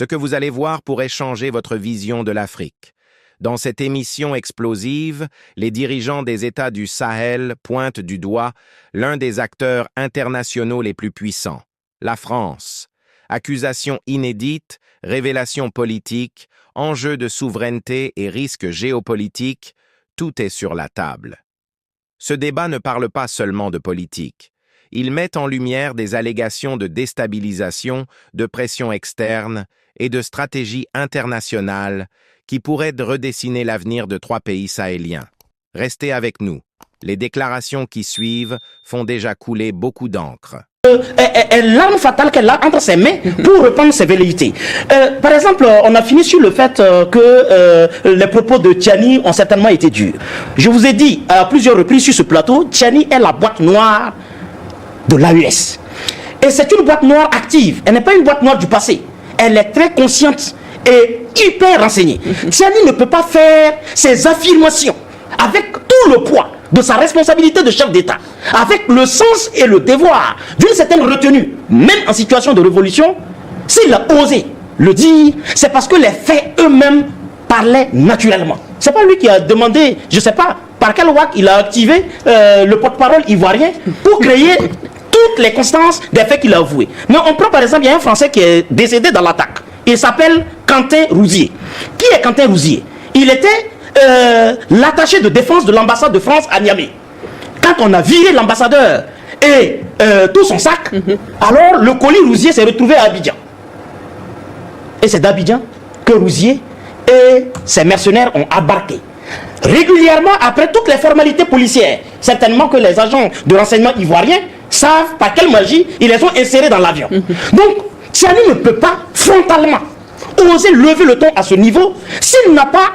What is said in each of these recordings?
Ce que vous allez voir pourrait changer votre vision de l'Afrique. Dans cette émission explosive, les dirigeants des États du Sahel pointent du doigt l'un des acteurs internationaux les plus puissants, la France. Accusations inédites, révélations politiques, enjeux de souveraineté et risques géopolitiques, tout est sur la table. Ce débat ne parle pas seulement de politique. Il met en lumière des allégations de déstabilisation, de pression externe et de stratégie internationale qui pourraient redessiner l'avenir de 3 pays sahéliens. Restez avec nous. Les déclarations qui suivent font déjà couler beaucoup d'encre. L'arme fatale qu'elle a entre ses mains pour reprendre ses velléités. Par exemple, on a fini sur le fait que les propos de Tiani ont certainement été durs. Je vous ai dit à plusieurs reprises sur ce plateau, Tiani est la boîte noire de l'AES. Et c'est une boîte noire active. Elle n'est pas une boîte noire du passé. Elle est très consciente et hyper renseignée. Tiani ne peut pas faire ses affirmations avec tout le poids de sa responsabilité de chef d'État, avec le sens et le devoir d'une certaine retenue, même en situation de révolution. S'il a osé le dire, c'est parce que les faits eux-mêmes parlaient naturellement. C'est pas lui qui a demandé, je sais pas, par quel WAC il a activé le porte-parole ivoirien pour créer toutes les constances des faits qu'il a avoués. Mais on prend par exemple, il y a un Français qui est décédé dans l'attaque. Il s'appelle Quentin Rouzier. Qui est Quentin Rouzier? Il était l'attaché de défense de l'ambassade de France à Niamey. Quand on a viré l'ambassadeur et tout son sac, alors le colis Rouzier s'est retrouvé à Abidjan. Et c'est d'Abidjan que Rouzier et ses mercenaires ont embarqué. Régulièrement, après toutes les formalités policières, certainement que les agents de renseignement ivoiriens savent par quelle magie ils les ont insérés dans l'avion. Donc, Tiani ne peut pas frontalement oser lever le ton à ce niveau s'il n'a pas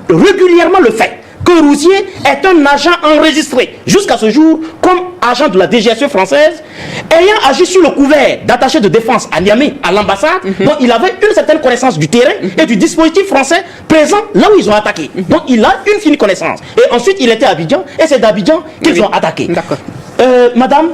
régulièrement le fait que Rouzier est un agent enregistré jusqu'à ce jour comme agent de la DGSE française, ayant agi sur le couvert d'attaché de défense à Niamey, à l'ambassade, donc il avait une certaine connaissance du terrain et du dispositif français présent là où ils ont attaqué. Donc il a une fine connaissance. Et ensuite il était à Abidjan et c'est d'Abidjan qu'ils ont attaqué. Madame,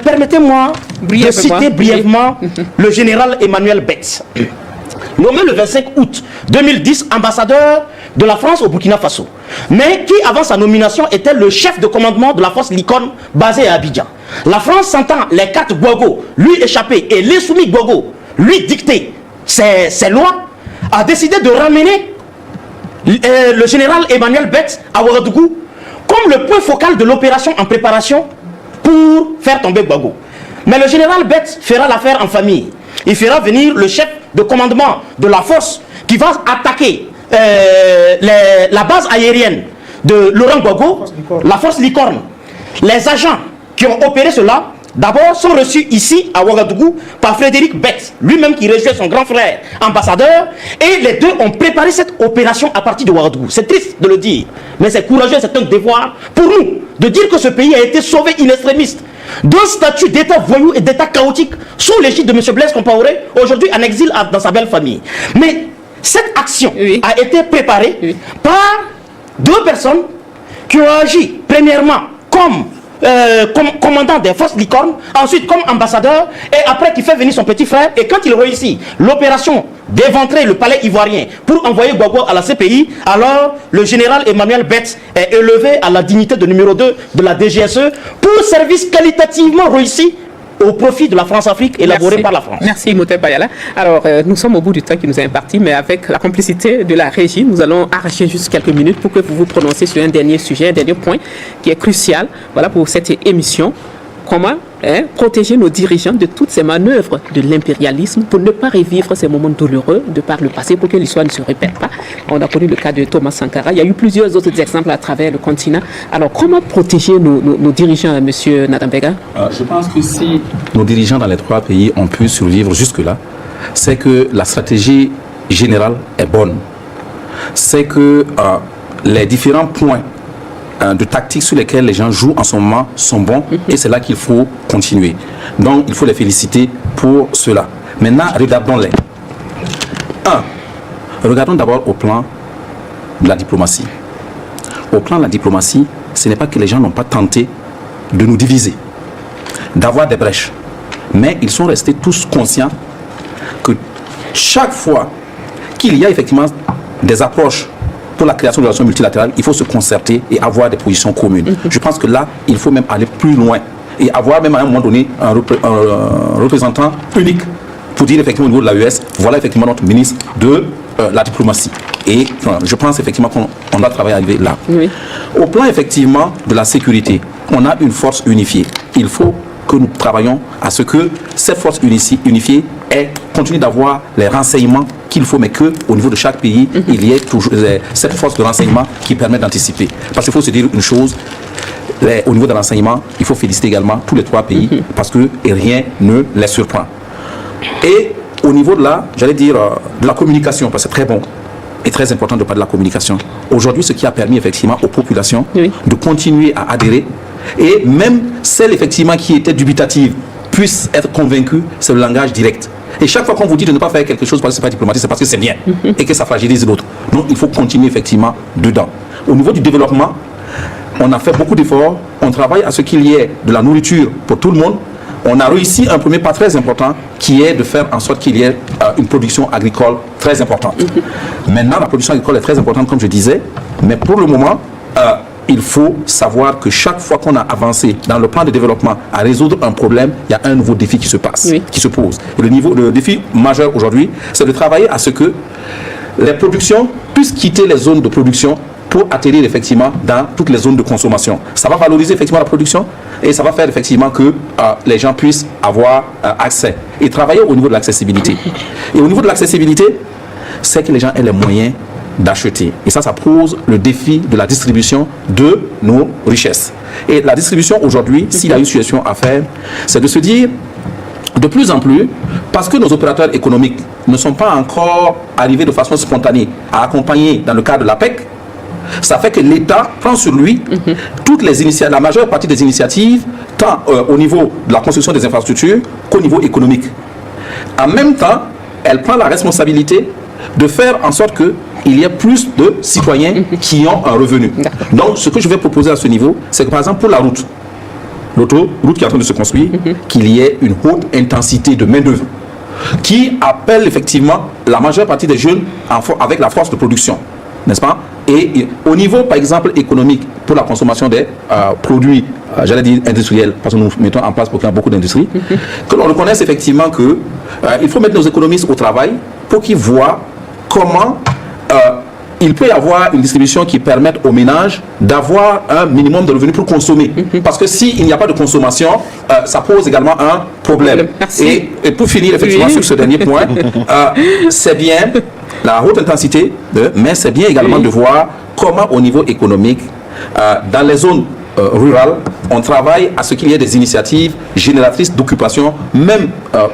permettez-moi de citer brièvement le général Emmanuel Betts. Nommé le 25 août 2010 ambassadeur de la France au Burkina Faso, mais qui avant sa nomination était le chef de commandement de la force Licorne basée à Abidjan. La France sentant les 4 Gbagbo lui échapper et les soumis Gbagbo lui dicter ses lois, a décidé de ramener le général Emmanuel Betts à Ouagadougou comme le point focal de l'opération en préparation pour faire tomber Gbagbo. Mais le général Betts fera l'affaire en famille. Il fera venir le chef de commandement de la force qui va attaquer la base aérienne de Laurent Gbagbo, la force Licorne. Les agents qui ont opéré cela, d'abord sont reçus ici à Ouagadougou par Frédéric Betts, lui-même qui rejoint son grand frère ambassadeur, et les deux ont préparé cette opération à partir de Ouagadougou. C'est triste de le dire, mais c'est courageux, c'est un devoir pour nous de dire que ce pays a été sauvé in extremis d'un statut d'état voyou et d'état chaotique sous l'égide de M. Blaise Compaoré, aujourd'hui en exil dans sa belle famille. Mais cette action a été préparée par 2 personnes qui ont agi premièrement comme commandant des forces Licorne, ensuite comme ambassadeur, et après qui fait venir son petit frère. Et quand il réussit l'opération d'éventrer le palais ivoirien pour envoyer Gbagbo à la CPI, alors le général Emmanuel Betts est élevé à la dignité de numéro 2 de la DGSE pour service qualitativement réussi au profit de la France-Afrique élaboré par la France. Merci Imhotep Bayala. Alors, nous sommes au bout du temps qui nous est imparti, mais avec la complicité de la régie, nous allons arracher juste quelques minutes pour que vous vous prononciez sur un dernier sujet, un dernier point qui est crucial, voilà, pour cette émission. Comment protéger nos dirigeants de toutes ces manœuvres de l'impérialisme pour ne pas revivre ces moments douloureux de par le passé, pour que l'histoire ne se répète pas. On a connu le cas de Thomas Sankara. Il y a eu plusieurs autres exemples à travers le continent. Alors, comment protéger nos dirigeants, M. Nadambega? Je pense que si nos dirigeants dans les 3 pays ont pu survivre jusque-là, c'est que la stratégie générale est bonne. C'est que les différents points de tactiques sur lesquelles les gens jouent en ce moment sont bons et c'est là qu'il faut continuer. Donc, il faut les féliciter pour cela. Maintenant, regardons-les. Regardons d'abord au plan de la diplomatie. Au plan de la diplomatie, ce n'est pas que les gens n'ont pas tenté de nous diviser, d'avoir des brèches. Mais ils sont restés tous conscients que chaque fois qu'il y a effectivement des approches pour la création de relations multilatérales, il faut se concerter et avoir des positions communes. Je pense que là, il faut même aller plus loin et avoir même à un moment donné un représentant unique pour dire effectivement au niveau de l'AES, voilà effectivement notre ministre de la diplomatie. Et je pense effectivement qu'on doit travailler à arriver là. Oui. Au plan effectivement de la sécurité, on a une force unifiée. Il faut que nous travaillons à ce que cette force unifiée continue d'avoir les renseignements qu'il faut, mais qu'au niveau de chaque pays, il y ait toujours cette force de renseignement qui permet d'anticiper. Parce qu'il faut se dire une chose, au niveau de l'enseignement, il faut féliciter également tous les 3 pays parce que rien ne les surprend. Et au niveau de la communication, parce que c'est très bon et très important de parler de la communication. Aujourd'hui, ce qui a permis effectivement aux populations de continuer à adhérer et même celles effectivement qui étaient dubitatives puissent être convaincues, c'est le langage direct. Et chaque fois qu'on vous dit de ne pas faire quelque chose parce que ce n'est pas diplomatique, c'est parce que c'est bien et que ça fragilise l'autre. Donc il faut continuer effectivement dedans. Au niveau du développement, on a fait beaucoup d'efforts, on travaille à ce qu'il y ait de la nourriture pour tout le monde. On a réussi un premier pas très important qui est de faire en sorte qu'il y ait une production agricole très importante. Maintenant, la production agricole est très importante, comme je disais, mais pour le moment, il faut savoir que chaque fois qu'on a avancé dans le plan de développement à résoudre un problème, il y a un nouveau défi qui se passe, qui se pose. Et le défi majeur aujourd'hui, c'est de travailler à ce que les productions puissent quitter les zones de production pour atterrir effectivement dans toutes les zones de consommation. Ça va valoriser effectivement la production et ça va faire effectivement que les gens puissent avoir accès et travailler au niveau de l'accessibilité. Et au niveau de l'accessibilité, c'est que les gens aient les moyens d'acheter. Et ça pose le défi de la distribution de nos richesses. Et la distribution aujourd'hui, s'il y a une situation à faire, c'est de se dire de plus en plus, parce que nos opérateurs économiques ne sont pas encore arrivés de façon spontanée à accompagner dans le cadre de l'APEC, ça fait que l'État prend sur lui toutes les initiatives, la majeure partie des initiatives, tant au niveau de la construction des infrastructures qu'au niveau économique. En même temps, elle prend la responsabilité de faire en sorte qu'il y ait plus de citoyens qui ont un revenu. Donc, ce que je vais proposer à ce niveau, c'est que par exemple pour la route, l'autoroute qui est en train de se construire, qu'il y ait une haute intensité de main-d'œuvre qui appelle effectivement la majeure partie des jeunes avec la force de production, n'est-ce pas? Et au niveau, par exemple, économique, pour la consommation des produits, j'allais dire industriels, parce que nous mettons en place beaucoup d'industries, que l'on reconnaisse effectivement qu'il faut mettre nos économistes au travail pour qu'ils voient comment il peut y avoir une distribution qui permette aux ménages d'avoir un minimum de revenus pour consommer. Parce que s'il n'y a pas de consommation, ça pose également un problème. Et pour finir effectivement sur ce dernier point, c'est bien la haute intensité, mais c'est bien également de voir comment au niveau économique, dans les zones rurales, on travaille à ce qu'il y ait des initiatives génératrices d'occupation, même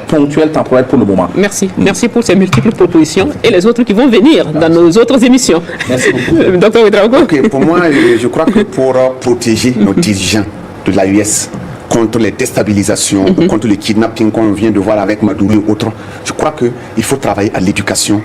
ponctuelles, temporaires pour le moment. Merci. Merci pour ces multiples propositions et les autres qui vont venir dans nos autres émissions. Merci beaucoup. Dr. Ouedraogo. Okay, pour moi, je crois que pour protéger nos dirigeants de l'AES contre les déstabilisations, contre le kidnapping qu'on vient de voir avec Maduro et autres, je crois qu'il faut travailler à l'éducation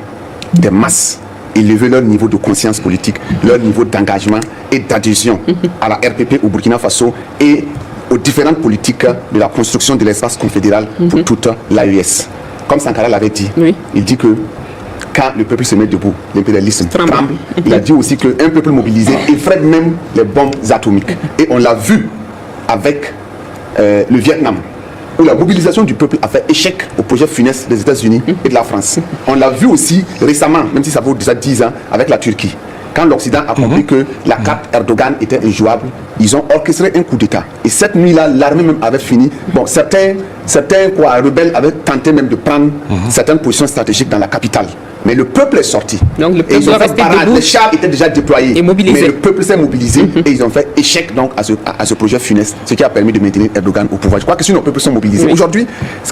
des masses, élever leur niveau de conscience politique, leur niveau d'engagement et d'adhésion à la RPP au Burkina Faso et aux différentes politiques de la construction de l'espace confédéral pour toute l'AES. Comme Sankara l'avait dit, il dit que quand le peuple se met debout, l'impérialisme tremble. Il a dit aussi qu'un peuple mobilisé effraie même les bombes atomiques. Et on l'a vu avec le Vietnam, où la mobilisation du peuple a fait échec au projet funeste des États-Unis et de la France. On l'a vu aussi récemment, même si ça vaut déjà 10 ans, avec la Turquie. Quand l'Occident a compris que la carte Erdogan était injouable, ils ont orchestré un coup d'État. Et cette nuit-là, l'armée même avait fini. Bon, certains rebelles avaient tenté même de prendre certaines positions stratégiques dans la capitale. Mais le peuple est sorti. Donc le peuple et ils ont fait parade. Les chars étaient déjà déployés. Et mobilisé. Mais le peuple s'est mobilisé et ils ont fait échec donc à ce projet funeste, ce qui a permis de maintenir Erdogan au pouvoir. Je crois que si nos peuples sont mobilisés, aujourd'hui,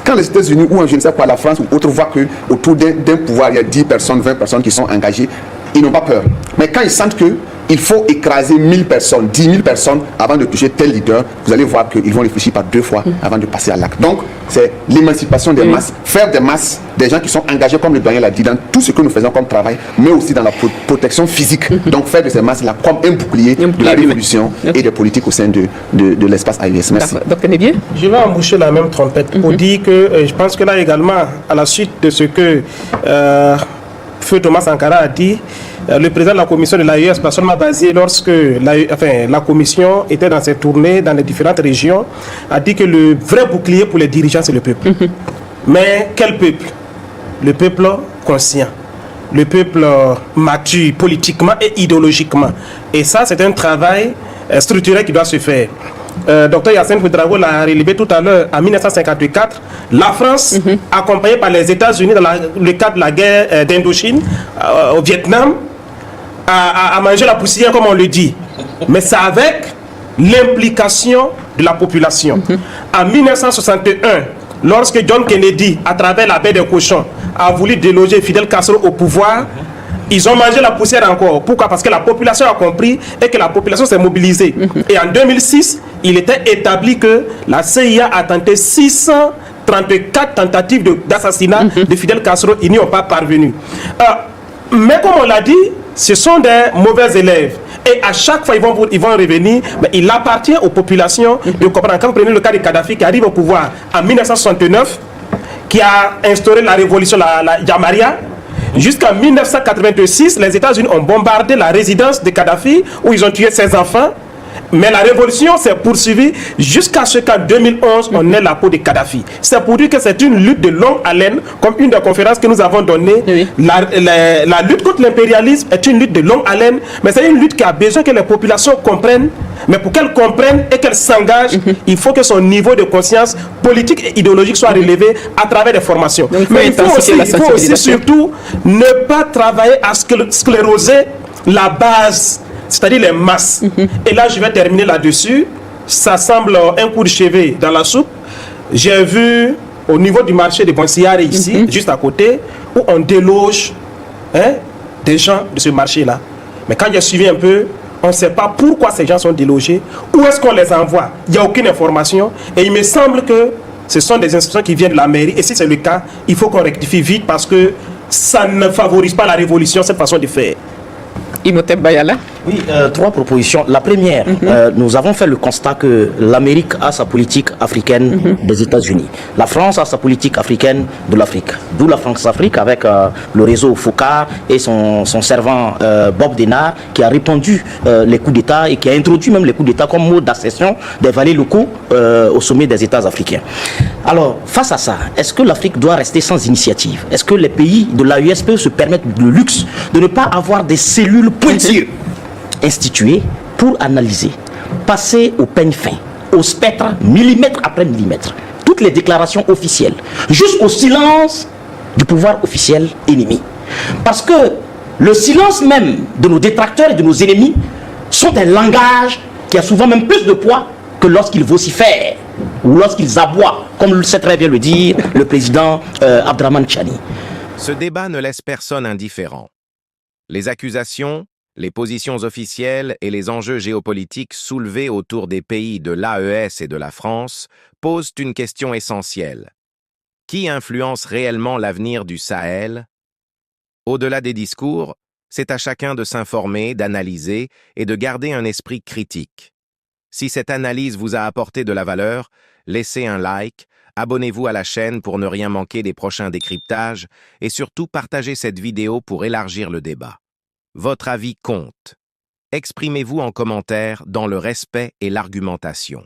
quand les États-Unis ou je ne sais quoi, la France ou autres voient qu'autour d'un pouvoir, il y a 10 personnes, 20 personnes qui sont engagées, ils n'ont pas peur. Mais quand ils sentent que il faut écraser 1000 personnes, 10 000 personnes avant de toucher tel leader. Vous allez voir qu'ils vont réfléchir par 2 fois avant de passer à l'acte. Donc, c'est l'émancipation des masses, faire des masses, des gens qui sont engagés, comme le doyen l'a dit, dans tout ce que nous faisons comme travail, mais aussi dans la protection physique. Donc, faire de ces masses-là comme un bouclier de la révolution et des politiques au sein de l'espace AES. Merci. Docteur Nebié? Je vais emboucher la même trompette pour dire que je pense que là également, à la suite de ce que Feu Thomas Sankara a dit, le président de la commission de l'AES, personne m'a basé lorsque la commission était dans ses tournées dans les différentes régions, a dit que le vrai bouclier pour les dirigeants, c'est le peuple. Mais quel peuple? Le peuple conscient, le peuple mature politiquement et idéologiquement. Et ça, c'est un travail structurel qui doit se faire. Docteur Yacine Ouedraogo l'a relevé tout à l'heure, en 1954, la France, accompagnée par les États-Unis dans le cadre de la guerre d'Indochine au Vietnam, a mangé la poussière, comme on le dit. Mais c'est avec l'implication de la population. En 1961, lorsque John Kennedy, à travers la baie des cochons, a voulu déloger Fidel Castro au pouvoir, ils ont mangé la poussière encore. Pourquoi? Parce que la population a compris et que la population s'est mobilisée. Et en 2006, il était établi que la CIA a tenté 634 tentatives d'assassinat de Fidel Castro. Ils n'y ont pas parvenu. Mais comme on l'a dit, ce sont des mauvais élèves. Et à chaque fois, ils vont revenir. Mais il appartient aux populations de comprendre. Quand vous prenez le cas de Kadhafi qui arrive au pouvoir en 1969, qui a instauré la révolution, la Jamaria, jusqu'en 1986, les États-Unis ont bombardé la résidence de Kadhafi où ils ont tué ses enfants. Mais la révolution s'est poursuivie jusqu'à ce qu'en 2011, on ait la peau de Kadhafi. C'est pour dire que c'est une lutte de longue haleine, comme une des conférences que nous avons données. Oui. La lutte contre l'impérialisme est une lutte de longue haleine, mais c'est une lutte qui a besoin que les populations comprennent. Mais pour qu'elles comprennent et qu'elles s'engagent, il faut que son niveau de conscience politique et idéologique soit relevé à travers des formations. Donc, mais il faut aussi surtout ne pas travailler à scléroser la base, c'est-à-dire les masses. Et là, je vais terminer là-dessus. Ça semble un coup de chevet dans la soupe. J'ai vu au niveau du marché de Bonsiare ici, juste à côté, où on déloge des gens de ce marché-là. Mais quand j'ai suivi un peu, on ne sait pas pourquoi ces gens sont délogés, où est-ce qu'on les envoie. Il n'y a aucune information. Et il me semble que ce sont des instructions qui viennent de la mairie. Et si c'est le cas, il faut qu'on rectifie vite parce que ça ne favorise pas la révolution, cette façon de faire. Imhotep Bayala. Oui, 3 propositions. La première, nous avons fait le constat que l'Amérique a sa politique africaine des États-Unis. La France a sa politique africaine de l'Afrique. D'où la France-Afrique avec le réseau Focard et son servant Bob Denard qui a répandu les coups d'État et qui a introduit même les coups d'État comme mode d'accession des valets locaux au sommet des États africains. Alors, face à ça, est-ce que l'Afrique doit rester sans initiative? Est-ce que les pays de l'AES peuvent se permettre le luxe de ne pas avoir des cellules pointilleuses instituées pour analyser, passer au peigne fin, au spectre, millimètre après millimètre, toutes les déclarations officielles, jusqu'au silence du pouvoir officiel ennemi? Parce que le silence même de nos détracteurs et de nos ennemis sont un langage qui a souvent même plus de poids que lorsqu'ils vocifèrent ou lorsqu'ils aboient, comme le sait très bien le dire le président Abdraman Chani. Ce débat ne laisse personne indifférent. Les accusations, les positions officielles et les enjeux géopolitiques soulevés autour des pays de l'AES et de la France posent une question essentielle. Qui influence réellement l'avenir du Sahel? Au-delà des discours, c'est à chacun de s'informer, d'analyser et de garder un esprit critique. Si cette analyse vous a apporté de la valeur, laissez un like, abonnez-vous à la chaîne pour ne rien manquer des prochains décryptages et surtout partagez cette vidéo pour élargir le débat. Votre avis compte. Exprimez-vous en commentaire dans le respect et l'argumentation.